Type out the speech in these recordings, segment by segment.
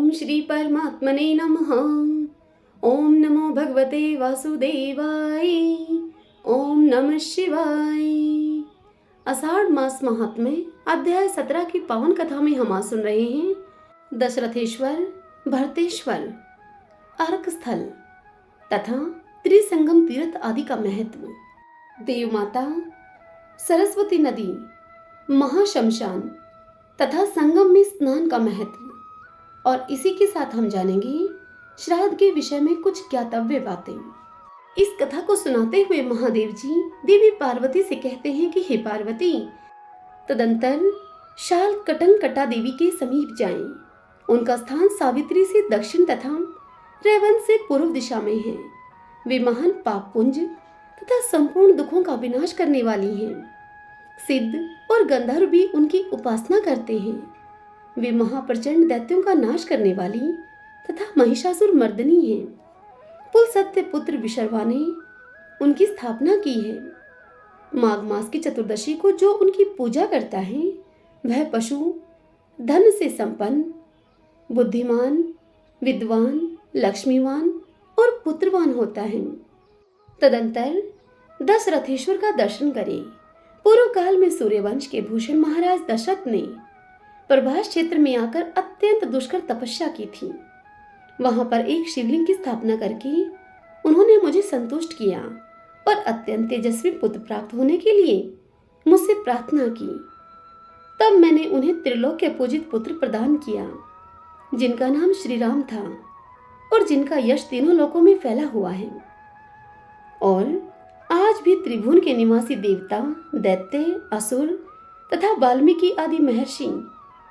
ओम श्री परमात्मने नमः। ओम नमो भगवते वासुदेवाय। ओम नमः शिवाय। आषाढ़ मास महात्म्य अध्याय 17 की पावन कथा में हम आज सुन रहे हैं दशरथेश्वर, भरतेश्वर, अर्क स्थल तथा त्रिसंगम तीर्थ आदि का महत्व, देव माता, सरस्वती नदी, महाशमशान तथा संगम में स्नान का महत्व, और इसी के साथ हम जानेंगे श्राद्ध के विषय में कुछ ज्ञातव्य बातें। इस कथा को सुनाते हुए महादेव जी देवी पार्वती से कहते हैं कि हे पार्वती, तदंतर शाल कटंकटा देवी के समीप जाएं। उनका स्थान सावित्री से दक्षिण तथा रेवंत से पूर्व दिशा में है। वे महान पाप पुंज तथा संपूर्ण दुखों का विनाश करने वाली हैं। सिद्ध और गंधर्व भी उनकी उपासना करते हैं। वे महाप्रचंड दैत्यों का नाश करने वाली तथा महिषासुर मर्दनी हैं। पुल सत्य पुत्र विशर्वा ने उनकी स्थापना की है। माघ मास की चतुर्दशी को जो उनकी पूजा करता है वह पशु धन से संपन्न, बुद्धिमान, विद्वान, लक्ष्मीवान और पुत्रवान होता है। तदंतर दशरथेश्वर का दर्शन करें। पूर्व काल में सूर्यवंश के भूषण महाराज दशरथ ने प्रभास क्षेत्र में आकर अत्यंत दुष्कर तपस्या की थी। वहां पर एक शिवलिंग की स्थापना करके उन्होंने मुझे संतुष्ट किया और अत्यंत तेजस्वी पुत्र प्राप्त होने के लिए मुझसे प्रार्थना की। तब मैंने उन्हें त्रिलोक्य पूजित पुत्र प्रदान किया, जिनका नाम श्री राम था और जिनका यश तीनों लोकों में फैला हुआ है। और आज भी त्रिभुवन के निवासी देवता, दैत्य, असुर तथा वाल्मीकि आदि महर्षि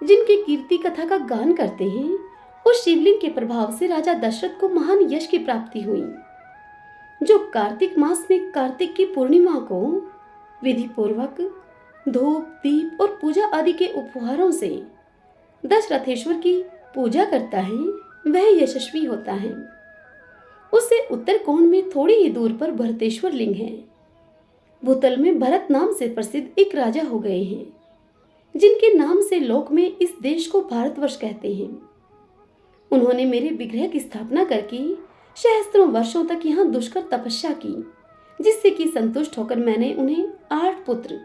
जिनकी कीर्ति कथा का गान करते हैं, उस शिवलिंग के प्रभाव से राजा दशरथ को महान यश की प्राप्ति हुई। जो कार्तिक मास में कार्तिक की पूर्णिमा को विधि पूर्वक धूप, दीप और पूजा आदि के उपहारों से दशरथेश्वर की पूजा करता है, वह यशस्वी होता है। उससे उत्तर कोण में थोड़ी ही दूर पर भरतेश्वर लिंग है। भूतल में भरत नाम से प्रसिद्ध एक राजा हो गए हैं, जिनके नाम से लोक में इस देश को भारतवर्ष कहते हैं। उन्होंने मेरे विग्रह की स्थापना करके सहस्त्रों वर्षों तक यहाँ दुष्कर तपस्या की, जिससे कि संतुष्ट होकर मैंने उन्हें 8 पुत्र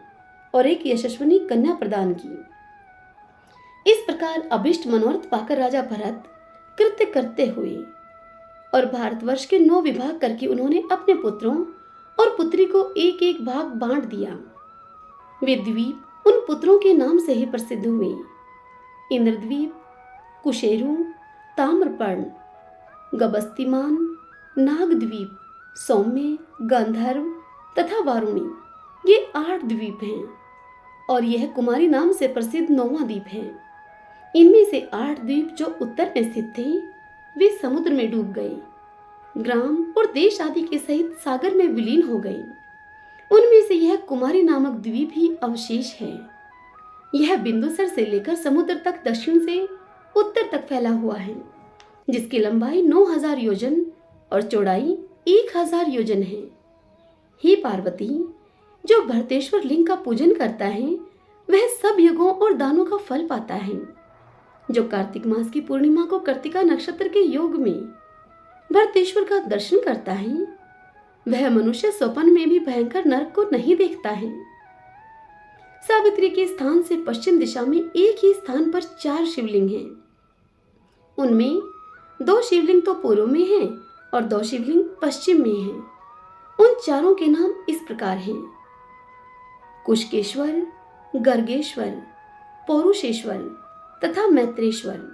और एक यशस्विनी कन्या प्रदान की। इस प्रकार अभिष्ट मनोरथ पाकर राजा भरत कृत्य करते हुए और भारतवर्ष के 9 विभाग करके उन्होंने अपने पुत्रों और पुत्री को एक एक भाग बांट दिया। वे द्वीप उन पुत्रों के नाम से ही प्रसिद्ध हुए: इंद्रद्वीप, कुशेरु, ताम्रपर्ण, गबस्तिमान, नागद्वीप, सौम्य, गंधर्व तथा वारुणी। ये 8 द्वीप हैं और यह कुमारी नाम से प्रसिद्ध 9वां द्वीप है। इनमें से 8 द्वीप जो उत्तर में स्थित थे, वे समुद्र में डूब गए, ग्राम और देश आदि के सहित सागर में विलीन हो गए। उनमें से यह कुमारी नामक द्वीप ही अवशेष है। यह बिंदुसर से लेकर समुद्र तक दक्षिण से उत्तर तक फैला हुआ है, जिसकी लंबाई 9000 योजन और चौड़ाई 1000 योजन है। हे पार्वती, जो भरतेश्वर लिंग का पूजन करता है वह सब यज्ञों और दानों का फल पाता है। जो कार्तिक मास की पूर्णिमा को कृत्तिका नक्षत्र के योग में भरतेश्वर का दर्शन करता है, वह मनुष्य स्वप्न में भी भयंकर नरक को नहीं देखता है। सावित्री के स्थान से पश्चिम दिशा में एक ही स्थान पर 4 शिवलिंग हैं। उनमें 2 शिवलिंग तो पूर्व में हैं और 2 शिवलिंग पश्चिम में हैं। उन चारों के नाम इस प्रकार हैं: कुशकेश्वर, गर्गेश्वर, पौरुषेश्वर तथा मैत्रेश्वर।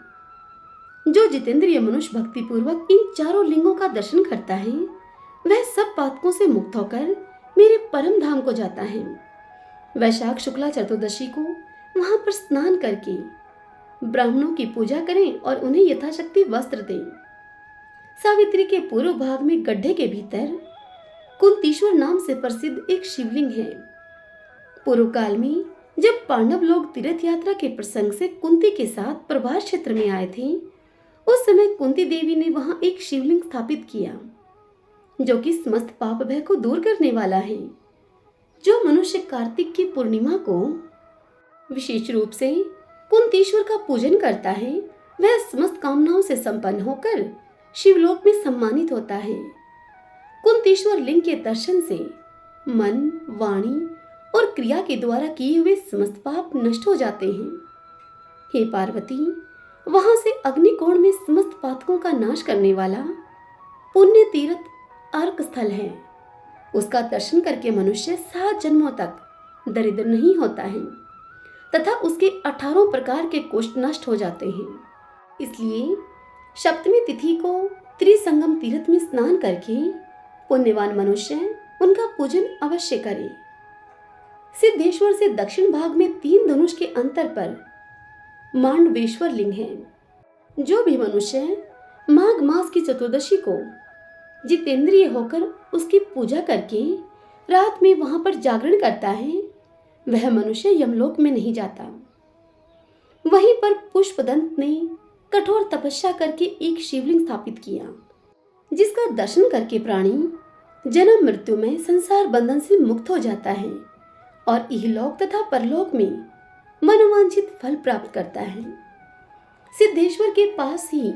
जो जितेंद्रिय मनुष्य भक्ति पूर्वक इन चारों लिंगों का दर्शन करता है, वह सब पातकों से मुक्त होकर मेरे परम धाम को जाता है। वैशाख शुक्ला चतुर्दशी को वहां पर स्नान करके ब्राह्मणों की पूजा करें और उन्हें यथाशक्ति वस्त्र दें। सावित्री के पूर्व भाग में गड्ढे के भीतर कुंतीश्वर नाम से प्रसिद्ध एक शिवलिंग है। पूर्व काल में जब पांडव लोग तीर्थ यात्रा के प्रसंग से कुंती के साथ प्रभास क्षेत्र में आए थे, उस समय कुंती देवी ने वहां एक शिवलिंग स्थापित किया, जो कि समस्त पाप भय को दूर करने वाला है। जो मनुष्य कार्तिक की पूर्णिमा को विशेष रूप से कुंतीश्वर का पूजन करता है, वह समस्त कामनाओं से संपन्न होकर शिवलोक में सम्मानित होता है। कुंतीश्वर लिंग के दर्शन से मन, वाणी और क्रिया के द्वारा किए हुए समस्त पाप नष्ट हो जाते हैं। हे पार्वती, वहां से अग्निकोण में समस्त पातकों का नाश करने वाला पुण्य तीर्थ अर्क स्थल है। उसका दर्शन करके मनुष्य 7 जन्मों तक दरिद्र नहीं होता है तथा उसके 18 प्रकार के कुष्ठ नष्ट हो जाते हैं। इसलिए सप्तमी तिथि को त्रिसंगम तीर्थ में स्नान करके पुण्यवान मनुष्य उनका पूजन अवश्य करे। सिद्धेश्वर से दक्षिण भाग में 3 धनुष के अंतर पर मांडवेश्वर लिंग है। जो भी मनुष्य माघ मास की चतुर्दशी को जितेंद्रिय होकर उसकी पूजा करके रात में वहां पर जागरण करता है, वह मनुष्य यमलोक में नहीं जाता। वहीं पर पुष्पदंत ने कठोर तपस्या करके एक शिवलिंग स्थापित किया, जिसका दर्शन करके प्राणी जन्म मृत्यु में संसार बंधन से मुक्त हो जाता है और इहलोक तथा परलोक में मनोवांछित फल प्राप्त करता है। सिद्धेश्वर के पास ही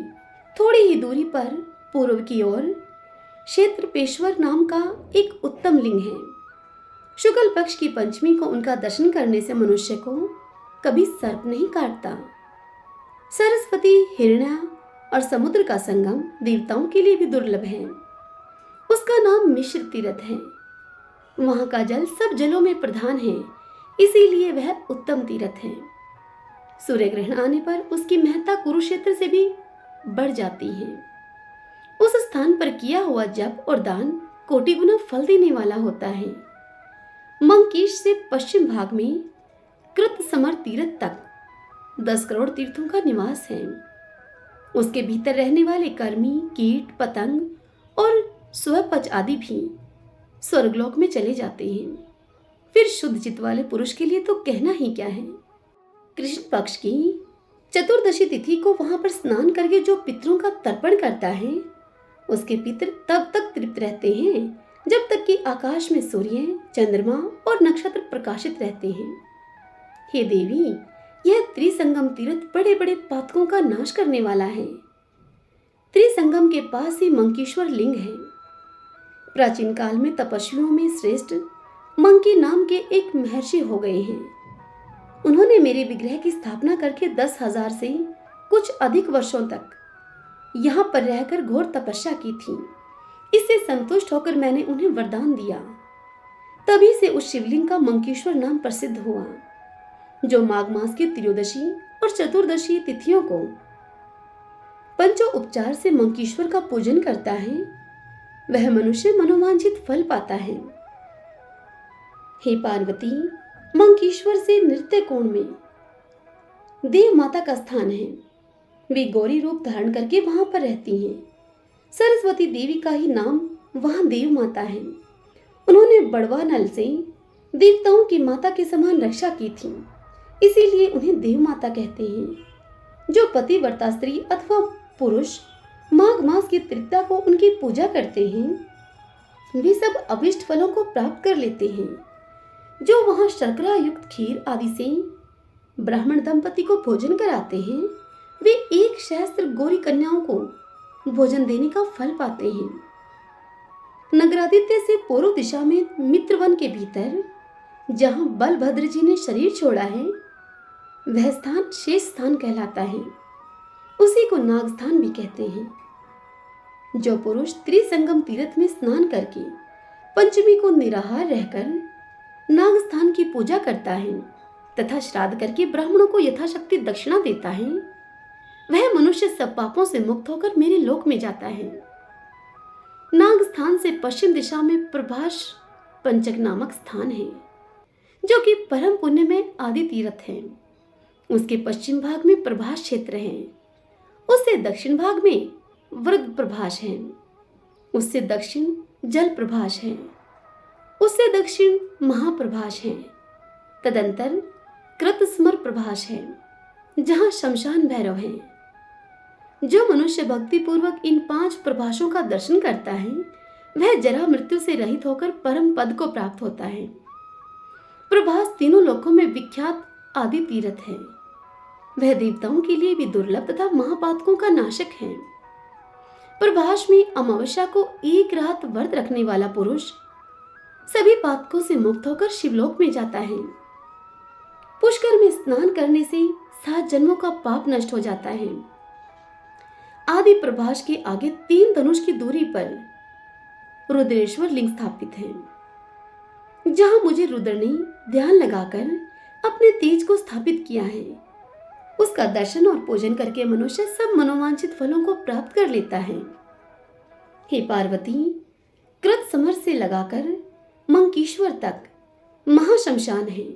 थोड़ी ही दूरी पर पूर्व की ओर क्षेत्रपेश्वर नाम का एक उत्तम लिंग है। शुक्ल पक्ष की पंचमी को उनका दर्शन करने से मनुष्य को कभी सर्प नहीं काटता। सरस्वती, हिरण्या और समुद्र का संगम देवताओं के लिए भी दुर्लभ है। उसका नाम मिश्र तीर्थ है। वहां का जल सब जलों में प्रधान है, इसीलिए वह उत्तम तीर्थ है। सूर्य ग्रहण आने पर उसकी महत्ता कुरुक्षेत्र से भी बढ़ जाती है। उस स्थान पर किया हुआ जप और दान कोटि गुना फल देने वाला होता है। मंकीश से पश्चिम भाग में कृत समर तीर्थ तक 10 करोड़ तीर्थों का निवास है। उसके भीतर रहने वाले कर्मी, कीट, पतंग और स्वपच आदि भी स्वर्गलोक में चले जाते हैं। फिर शुद्ध चित्त वाले पुरुष के लिए तो कहना ही क्या है। कृष्ण पक्ष की चतुर्दशी तिथि को वहां पर स्नान करके जो पितरों का तर्पण करता है, उसके पितर तब तक तृप्त रहते हैं जब तक कि आकाश में सूर्य, चंद्रमा और नक्षत्र प्रकाशित रहते हैं। हे देवी, यह त्रिसंगम तीर्थ बड़े बड़े पातकों का नाश करने वाला है। त्रिसंगम के पास ही मंकीश्वर लिंग है। प्राचीन काल में तपस्वियों में श्रेष्ठ मंकी नाम के एक महर्षि हो गए हैं। उन्होंने मेरे विग्रह की स्थापना करके 10,000 से कुछ अधिक वर्षों तक यहाँ पर रहकर घोर तपस्या की थी। इससे संतुष्ट होकर मैंने उन्हें वरदान दिया। तभी से उस शिवलिंग का मंकीश्वर नाम प्रसिद्ध हुआ। जो माघ मास की त्रयोदशी और चतुर्दशी तिथियों को पंचो उपचार से मंकीश्वर का पूजन करता है, वह मनुष्य मनोवांछित फल पाता है। हे पार्वती, मंकीश्वर से नृत्य कोण में देव माता का स्थान है। वे गौरी रूप धारण करके वहां पर रहती हैं। सरस्वती देवी का ही नाम वहां देव माता है। उन्होंने बड़वा नल से देवताओं की माता के समान रक्षा की थी, इसीलिए उन्हें देव माता कहते हैं। जो पतिव्रता स्त्री अथवा पुरुष माघ मास की तृतीया को उनकी पूजा करते हैं, वे सब अभिष्ट फलों को प्राप्त कर लेते हैं। जो वहां शर्करा युक्त खीर आदि से ब्राह्मण दंपति को भोजन कराते हैं, वे 1 सहस्त्र गौरी कन्याओं को भोजन देने का फल पाते हैं। नगरादित्य से पूर्व दिशा में मित्रवन के भीतर जहां बलभद्र जी ने शरीर छोड़ा है, वह स्थान शेष स्थान कहलाता है। उसी को नाग स्थान भी कहते हैं। जो पुरुष त्रिसंगम तीर्थ में स्नान करके पंचमी को निराहार रहकर नाग स्थान की पूजा करता है तथा श्राद्ध करके ब्राह्मणों को यथाशक्ति दक्षिणा देता है, वह मनुष्य सब पापों से मुक्त होकर मेरे लोक में जाता है। नाग स्थान से पश्चिम दिशा में प्रभास पंचक नामक स्थान है, जो कि परम पुण्य में आदि तीर्थ है। उसके पश्चिम भाग में प्रभास क्षेत्र है। उससे दक्षिण भाग में वृद्ध प्रभास है। उससे दक्षिण जल प्रभास है। उससे दक्षिण महाप्रभास है। तदंतर कृतस्मर प्रभास है, जहां शमशान भैरव है। जो मनुष्य भक्ति पूर्वक इन 5 प्रभासों का दर्शन करता है, वह जरा मृत्यु से रहित होकर परम पद को प्राप्त होता है। प्रभास तीनों लोकों में विख्यात आदि तीर्थ है। वह देवताओं के लिए भी दुर्लभ तथा महापातकों का नाशक है। प्रभाष में अमावस्या को एक रात व्रत रखने वाला पुरुष सभी पातकों से मुक्त होकर शिवलोक में जाता है। पुष्कर में स्नान करने से 7 जन्मों का पाप नष्ट हो जाता है। आदि प्रभाष के आगे 3 धनुष की दूरी पर रुद्रेश्वर लिंग स्थापित है, जहां मुझे रुद्र ने ध्यान लगाकर अपने तेज को स्थापित किया है। उसका दर्शन और पूजन करके मनुष्य सब मनोवांछित फलों को प्राप्त कर लेता है। हे पार्वती, कृत समर से लगाकर मंकीश्वर तक महाशमशान है,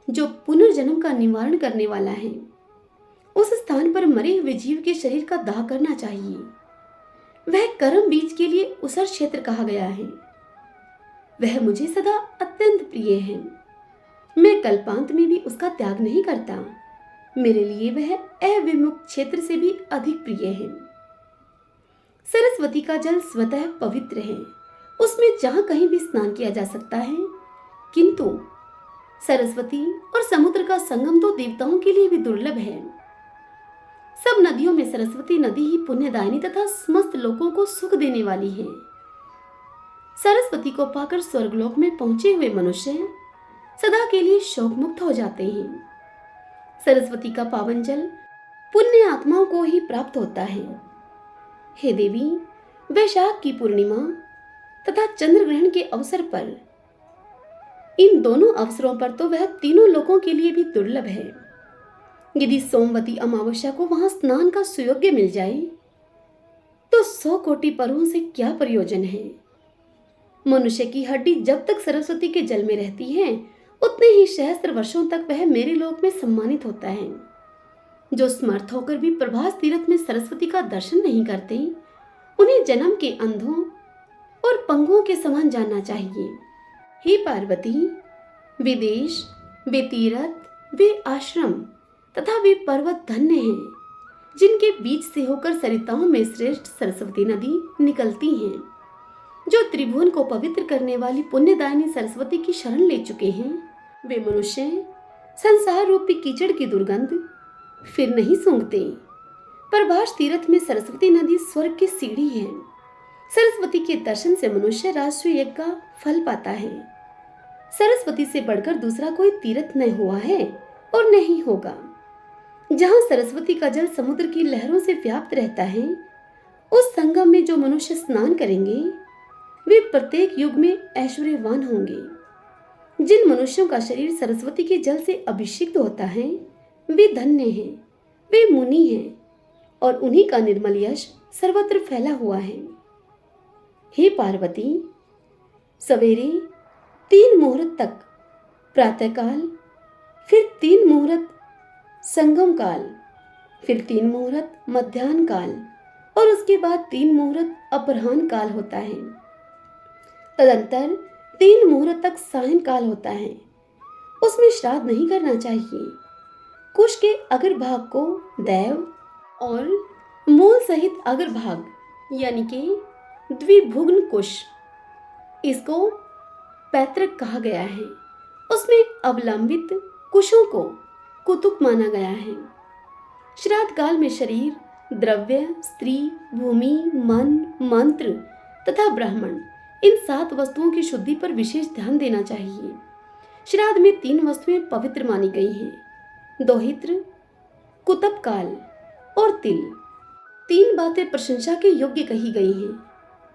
जो पुनर्जन्म का निवारण करने वाला है। उस स्थान पर मरे हुए जीव के शरीर का दाह करना चाहिए। वह कर्म बीज के लिए उसर क्षेत्र कहा गया है। वह मुझे सदा अत्यंत प्रिय है। मैं कल्पांत में भी उसका त्याग नहीं करता। मेरे लिए वह अविमुक्त क्षेत्र से भी अधिक प्रिय है। सरस्वती का जल स्वतः पवित्र है। उसमें जहां कहीं भी स्नान किया जा सकता है, किंतु सरस्वती और समुद्र का संगम तो देवताओं के लिए भी दुर्लभ है। सब नदियों में सरस्वती नदी ही पुण्यदायिनी तथा समस्त लोगों को सुख देने वाली है। सरस्वती को पाकर स्वर्गलोक में पहुंचे हुए मनुष्य सदा के लिए शोक मुक्त हो जाते हैं। सरस्वती का पावन जल पुण्य आत्माओं को ही प्राप्त होता है। हे देवी, वैशाख की पूर्णिमा तथा चंद्र ग्रहण के अवसर पर, इन दोनों अवसरों पर तो वह तीनों लोगों के लिए भी दुर्लभ है। यदि सोमवती अमावस्या को वहां स्नान का सुयोग्य मिल जाए तो 100 कोटि परों से क्या प्रयोजन है। मनुष्य की हड्डी जब तक सरस्वती के जल में रहती है, उतने ही सहस्त्र वर्षों तक वह मेरे लोक में सम्मानित होता है। जो समर्थ होकर भी प्रभास तीर्थ में सरस्वती का दर्शन नहीं करते, उन्हें जन्म के अंधों और पंगुओं के समान जानना चाहिए। हे पार्वती, वे देश, वे तीर्थ, वे आश्रम तथा वे पर्वत धन्य हैं, जिनके बीच से होकर सरिताओं में श्रेष्ठ सरस्वती नदी निकलती हैं। जो त्रिभुवन को पवित्र करने वाली पुण्यदायिनी सरस्वती की शरण ले चुके हैं, वे मनुष्य संसार रूपी कीचड़ की दुर्गंध फिर नहीं सूंघते। प्रभास तीर्थ में सरस्वती नदी स्वर्ग की सीढ़ी है। सरस्वती के दर्शन से मनुष्य राष्ट्रीय यज्ञ का फल पाता है। सरस्वती से बढ़कर दूसरा कोई तीर्थ न हुआ है और नहीं होगा। जहां सरस्वती का जल समुद्र की लहरों से व्याप्त रहता है, उस संगम में जो मनुष्य स्नान करेंगे, वे प्रत्येक युग में ऐश्वर्यवान होंगे। जिन मनुष्यों का शरीर सरस्वती के जल से अभिषिक्त होता है, वे धन्य हैं, वे मुनि हैं, और उन्हीं का निर्मल यश सर्वत्र फैला हुआ है। हे पार्वती, सवेरे 3 मुहूर्त तक प्रातःकाल, फिर 3 मुहूर्त संगम काल, फिर 3 मुहूर्त मध्याह्न काल और उसके बाद 3 मुहूर्त अपराह्न काल होता है। तदंतर 3 मुहूर्त तक सायं काल होता है। उसमें श्राद्ध नहीं करना चाहिए। कुश के अग्रभाग को दैव और मूल सहित अग्रभाग यानी कि द्विभुग्न कुश, इसको पैतृक कहा गया है। उसमें अवलंबित कुशों को कुतुक माना गया है। श्राद्ध काल में शरीर, द्रव्य, स्त्री, भूमि, मन, मंत्र तथा ब्राह्मण, इन 7 वस्तुओं की शुद्धि पर विशेष ध्यान देना चाहिए। श्राद्ध में 3 वस्तुएं पवित्र मानी गई हैं: दोहित्र, कुतप काल और तिल। 3 बातें प्रशंसा के योग्य कही गई हैं: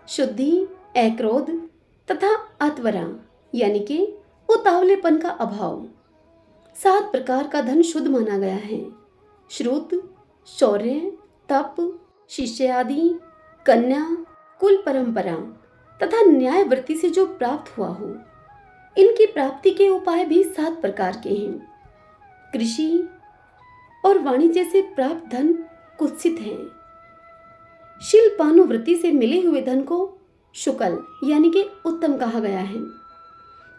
शुद्धि, अक्रोध तथा अत्वरा यानी कि उतावलेपन का अभाव। 7 प्रकार का धन शुद्ध माना गया है: श्रुत, शौर्य, तप, शिष्य आदि, कन्या, कुल परंपरा तथा न्याय वृत्ति से जो प्राप्त हुआ हो। इनकी प्राप्ति के उपाय भी 7 प्रकार के हैं। कृषि और वाणिज्य से प्राप्त धन कुत्सित है। शिल्पानुवृत्ति से मिले हुए धन को शुक्ल यानी कि उत्तम कहा गया है।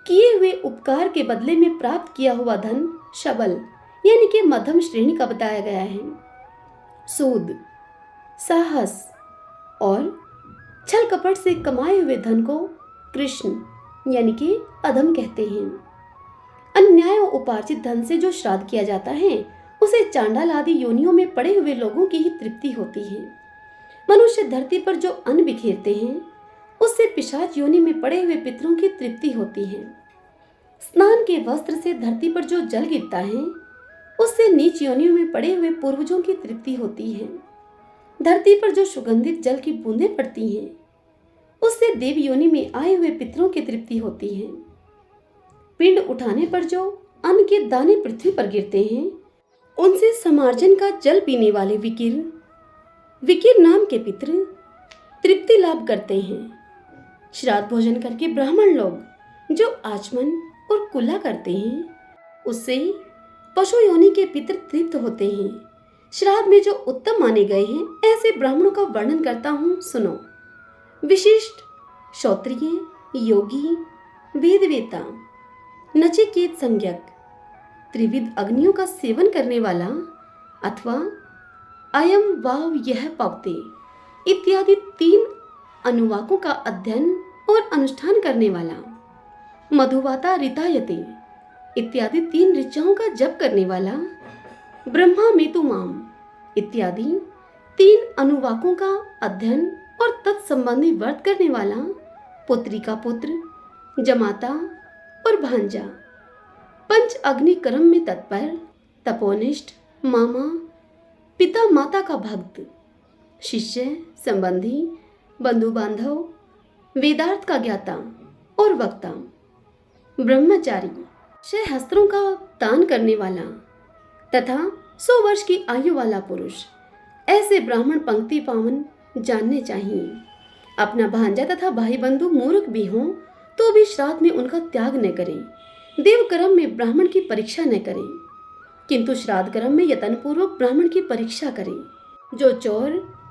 किए हुए उपकार के बदले में प्राप्त किया हुआ धन शबल यानी कि मध्यम श्रेणी का बताया गया है। सूद, साहस और छल कपट से कमाए हुए धन को कृष्ण यानी कि अधम कहते हैं। अन्याय और उपार्जित धन से जो श्राद्ध किया जाता है, उसे चांडाल आदि योनियों में पड़े हुए लोगों की ही तृप्ति होती है। मनुष्य धरती पर जो अन्न बिखेरते हैं उससे पिशाच योनि में पड़े हुए पितरों की तृप्ति होती है। स्नान के वस्त्र से धरती पर जो जल गिरता है उससे नीच योनियों में पड़े हुए पूर्वजों की तृप्ति होती है। धरती पर जो सुगंधित जल की बूंदें पड़ती हैं उससे देव योनि में आए हुए पितरों की तृप्ति होती है। पिंड उठाने पर जो अन्न के दाने पृथ्वी पर गिरते हैं उनसे समार्जन का जल पीने वाले विकिर नाम के पितर तृप्ति लाभ करते हैं। श्राद्ध भोजन करके ब्राह्मण लोग जो आचमन और कुल्ला करते हैं उससे पशु योनि के पितर तृप्त होते हैं। श्राद्ध में जो उत्तम माने गए हैं ऐसे ब्राह्मणों का वर्णन करता हूँ, सुनो। विशिष्ट, श्रोत्रिय, योगी, वेदवेता, नचिकेत संज्ञक, त्रिविध अग्नियों का सेवन करने वाला अथवा अयम वाव यह पवते इत्यादि 3 अनुवाकों का अध्ययन और अनुष्ठान करने वाला, मधुवाता ऋतायते इत्यादि 3 ऋचाओं का जप करने वाला, ब्रह्मा मेतु माम इत्यादि 3 अनुवाकों का अध्ययन और तत्संबंधी व्रत करने वाला, पुत्री का पुत्र, जमाता और भांजा, पंच अग्नि कर्म में तत्पर, तपोनिष्ठ, मामा, पिता माता का भक्त, शिष्य, संबंधी, बंधु बांधव, वेदार्थ का ज्ञाता और वक्ता, ब्रह्मचारी, 6 हस्त्रों का दान करने वाला तथा 100 वर्ष की आयु वाला पुरुष, ऐसे ब्राह्मण पंक्ति पावन जानने चाहिए। अपना भांजा तथा भाई बंधु मूर्ख भी हों तो भी श्राद्ध में उनका त्याग न करें। देव कर्म में ब्राह्मण की परीक्षा न करें, किंतु श्राद्ध कर्म में यत्नपूर्वक ब्राह्मण की परीक्षा करें। जो चोर,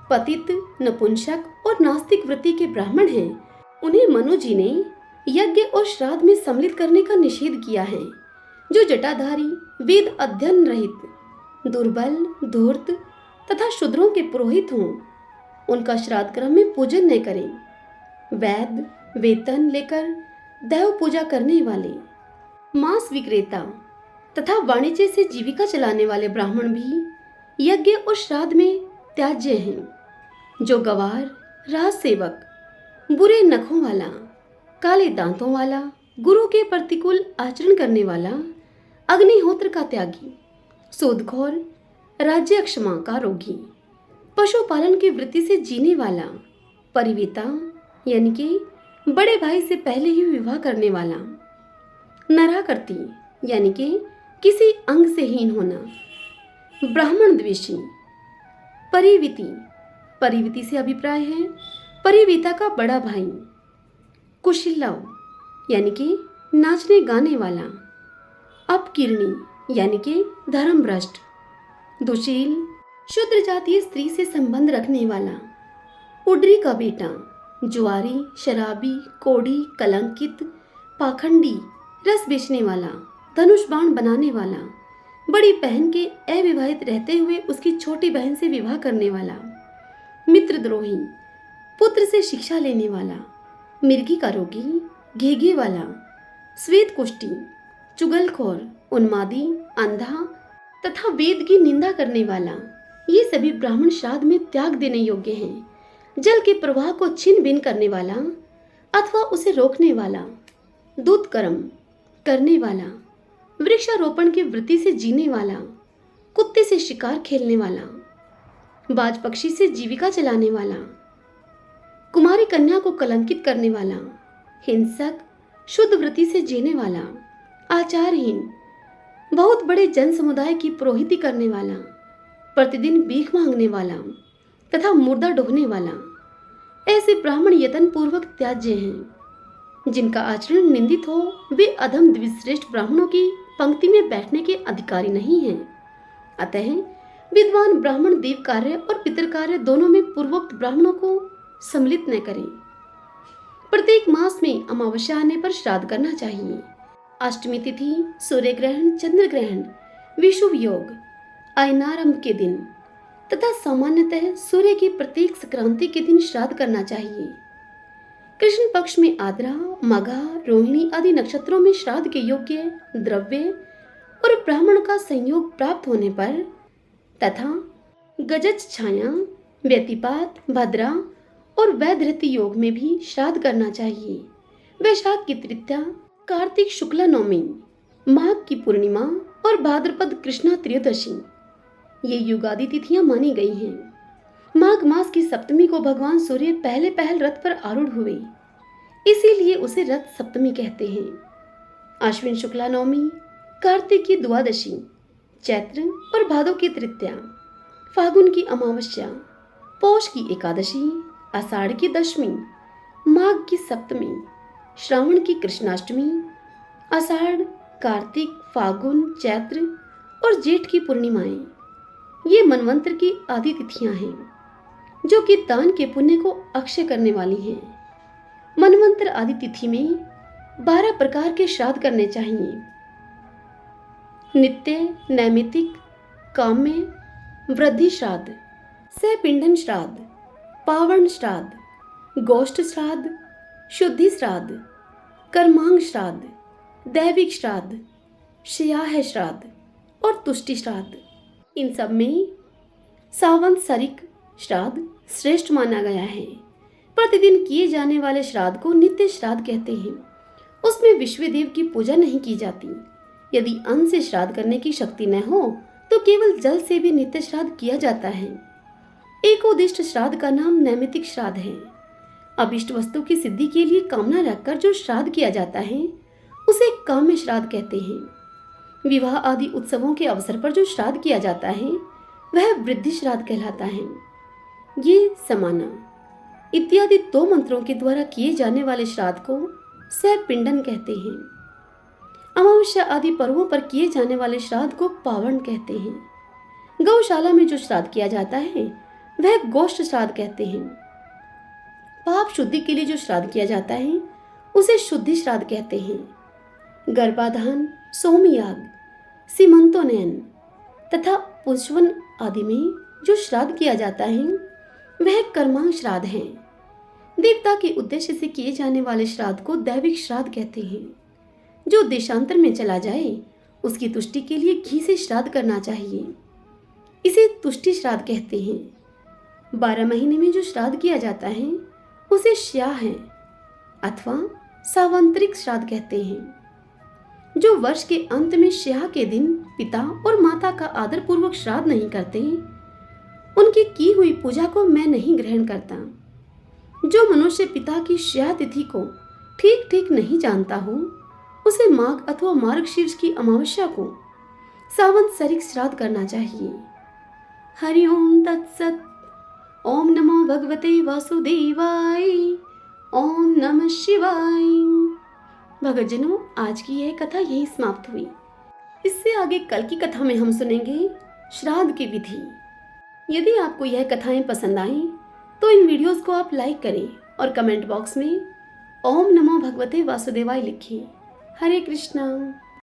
पतित, नपुंसक और नास्तिक वृत्ति के ब्राह्मण हैं उन्हें मनु जी ने यज्ञ और श्राद्ध में सम्मिलित करने का निषेध किया है। जो जटाधारी, वेद अध्ययन रहित, दुर्बल, धूर्त तथा शूद्रों के पुरोहित हों उनका श्राद्ध कर्म में पूजन न करें। वैद, वेतन लेकर देव पूजा करने वाले, मांस विक्रेता तथा वाणिज्य से जीविका चलाने वाले ब्राह्मण भी यज्ञ और श्राद्ध में त्याज्य हैं। जो गवार, राज सेवक, बुरे नखों वाला, काले दांतों वाला, गुरु के प्रतिकूल आचरण करने वाला, अग्निहोत्र का त्यागी, सूदखोर, राज्य क्षमा का रोगी, पशुपालन की वृत्ति से जीने वाला, परिवीता यानी कि बड़े भाई से पहले ही विवाह करने वाला, नराकर्ती यानी कि किसी अंग से हीन होना, ब्राह्मण द्वेषी, परिवीति से अभिप्राय है परिवीता का बड़ा भाई, कुशिलव यानी कि नाचने गाने वाला, अपकीर्णी यानी कि धर्मभ्रष्ट, दुशील, शूद्र जातीय स्त्री से संबंध रखने वाला, उड्री का बेटा, जुआरी, शराबी, कोढ़ी, कलंकित, पाखंडी, रस बेचने वाला, धनुष बाण बनाने वाला, बड़ी बहन के अविवाहित रहते हुए उसकी छोटी बहन से विवाह करने वाला, मित्रद्रोही, पुत्र से शिक्षा लेने वाला, मिर्गी का रोगी, घेघे वाला, श्वेत कुष्ठी, चुगलखोर, उन्मादी, अंधा तथा वेद की निंदा करने वाला, ये सभी ब्राह्मण श्राद्ध में त्याग देने योग्य हैं। जल के प्रवाह को छिन्न भिन्न करने वाला अथवा उसे रोकने वाला, दूत कर्म करने वाला, वृक्षारोपण की वृत्ति से जीने वाला, कुत्ते से शिकार खेलने वाला, बाज पक्षी से जीविका चलाने वाला, कुमारी कन्या को कलंकित करने वाला, हिंसक, शुद्ध वृत्ति से जीने वाला, आचारहीन, बहुत बड़े जन समुदाय की पुरोहिती करने वाला, प्रतिदिन भीख मांगने वाला तथा मुर्दा ढोने वाला, ऐसे ब्राह्मण यत्न पूर्वक त्याज्य हैं। जिनका आचरण निंदित हो वे अधम द्विश्रेष्ठ ब्राह्मणों की पंक्ति में बैठने के अधिकारी नहीं हैं। अतः विद्वान ब्राह्मण देव कार्य और पितर कार्य दोनों में पूर्वोक्त ब्राह्मणों को सम्मिलित न करें। प्रत्येक मास में अमावस्या आने पर श्राद्ध करना चाहिए। अष्टमी तिथि, सूर्य ग्रहण, चंद्र ग्रहण, विषुव योग, अयनारंभ के दिन तथा सामान्यतः सूर्य की प्रत्येक संक्रांति के दिन श्राद्ध करना चाहिए। कृष्ण पक्ष में आद्रा, मघा, रोहिणी आदि नक्षत्रों में श्राद्ध के योग्य द्रव्य और ब्राह्मण का संयोग प्राप्त होने पर तथा गजज छाया, व्यतिपात, भद्रा और वैधृति योग में भी श्राद्ध करना चाहिए। वैशाख की तृतीया, कार्तिक शुक्ला नवमी, माघ की पूर्णिमा और भाद्रपद कृष्णा त्रयोदशी ये युगादि तिथियां मानी गई हैं। माघ मास की सप्तमी को भगवान सूर्य पहले पहल रथ पर आरूढ़ हुए, इसीलिए उसे रथ सप्तमी कहते हैं। आश्विन शुक्ला नवमी, कार्तिक की द्वादशी, चैत्र और भादो की तृतीया, फागुन की अमावस्या, पौष की एकादशी, आषाढ़ की दशमी, माघ की सप्तमी, श्रावण की कृष्णाष्टमी, आषाढ़, कार्तिक, फागुन, चैत्र और जेठ की पूर्णिमाएं ये मनवंतर की आदि तिथियां हैं, जो कि दान के पुण्य को अक्षय करने वाली हैं। मनवंतर आदि तिथि में 12 प्रकार के श्राद्ध करने चाहिए। नित्य, नैमित्तिक, काम्य, वृद्धि श्राद्ध, सहपिंडन श्राद्ध, पावण श्राद्ध, गोष्ठ श्राद्ध, शुद्धि श्राद्ध, कर्मांग श्राद्ध, दैविक श्राद्ध, शयाह श्राद्ध और तुष्टि श्राद्ध। इन सब में सांवत्सरिक श्राद्ध श्रेष्ठ माना गया है। प्रतिदिन किए जाने वाले श्राद्ध को नित्य श्राद्ध कहते हैं। उसमें विश्वदेव की पूजा नहीं की जाती। यदि अन्न से श्राद्ध करने की शक्ति न हो तो केवल जल से भी नित्य श्राद्ध किया जाता है। एकोदिष्ट श्राद्ध का नाम नैमित्तिक श्राद्ध है। अभिष्ट वस्तु की सिद्धि के लिए कामना रखकर जो श्राद्ध किया जाता है उसे काम्य श्राद्ध कहते हैं। विवाह आदि उत्सवों के अवसर पर जो श्राद्ध किया जाता है वह वृद्धि श्राद्ध कहलाता है। ये समाना इत्यादि 2 मंत्रों के द्वारा किए जाने वाले श्राद्ध को सहपिंडन कहते हैं। अमावस्या आदि पर्वों पर किए जाने वाले श्राद्ध को पावण कहते हैं। गौशाला में जो श्राद्ध किया जाता है वह गोष्ठ श्राद्ध कहते हैं। पाप शुद्धि के लिए जो श्राद्ध किया जाता है उसे शुद्धि श्राद्ध कहते हैं। गर्भाधान, सोमयाग, सीमंतोन्नयन तथा पुष्पन आदि में जो श्राद्ध किया जाता है वह कर्मांग श्राद्ध है। देवता के उद्देश्य से किए जाने वाले श्राद्ध को दैविक श्राद्ध कहते हैं। जो देशांतर में चला जाए उसकी तुष्टि के लिए घी से श्राद्ध करना चाहिए, इसे तुष्टि श्राद्ध कहते हैं। 12 महीने में जो श्राद्ध किया जाता है उसे श्याह है अथवा सावंतरिक श्राद्ध कहते हैं। जो वर्ष के अंत में श्याह के दिन पिता और माता का आदर पूर्वक श्राद्ध नहीं करते उनकी की हुई पूजा को मैं नहीं ग्रहण करता। जो मनुष्य पिता की श्याह तिथि को ठीक ठीक नहीं जानता हो उसे माघ अथवा मार्गशीर्ष की अमावस्या को सांवत्सरिक श्राद्ध करना चाहिए। हरि ओम तत्सत। ओम नमो भगवते वासुदेवाय। ओम नमः शिवाय। भक्तजनों, आज की यह कथा यही समाप्त हुई। इससे आगे कल की कथा में हम सुनेंगे श्राद्ध की विधि। यदि आपको यह कथाएं पसंद आएं तो इन वीडियोस को आप लाइक करें और कमेंट बॉक्स में ओम नमो भगवते वासुदेवाय लिखें। हरे कृष्णा।